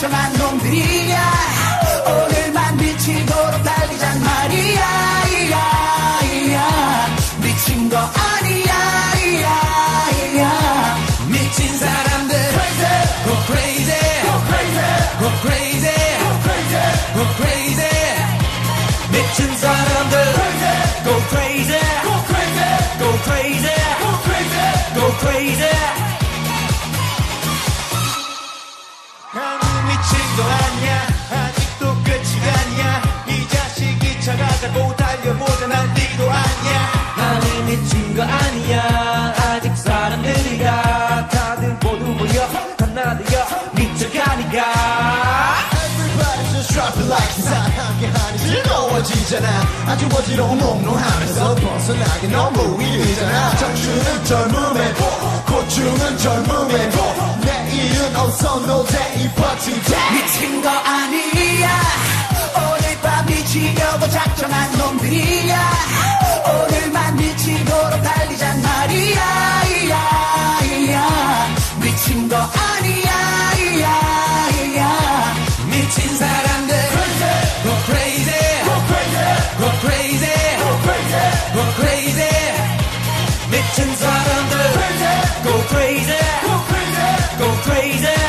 작정한 놈들이야. 오늘만 미치도록 달리잔 말이야. 이야, 이야. 미친 거 아니야. 이야, 이야. 미친 사람들 Go crazy, go crazy, go crazy, go crazy, go crazy. 미친 사람들 Go crazy, go crazy, go crazy, go crazy, go crazy. 나는 미친 거 아니야. 아직도 끝이 아니야. 이 자식이 찾아가고 달려보자. 난 니도 아니야. 나는 미친 거 아니야. 아직 사람들이야. 다들 모두 모여 하나되어 미쳐가니까. Everybody just drop it like it's hot. 함께하니 즐거워지잖아. 아주 어지러운 몽롱하면서 벗어나기 너무 이르잖아. 청춘은 젊음의 복, 고충은 젊음의 복. 내일은 어서 노래 이 파티 미친 거 아니야. 오늘 밤 미치려고 작정한 놈들이야. 오늘만 미치도록 달리잔 말이야. 이야, 이야. 미친 거 아니야. 이야, 이야. 미친 사람들 Go crazy, go crazy, go crazy, go crazy, go crazy. 미친 사람들 Go crazy, go crazy, go crazy.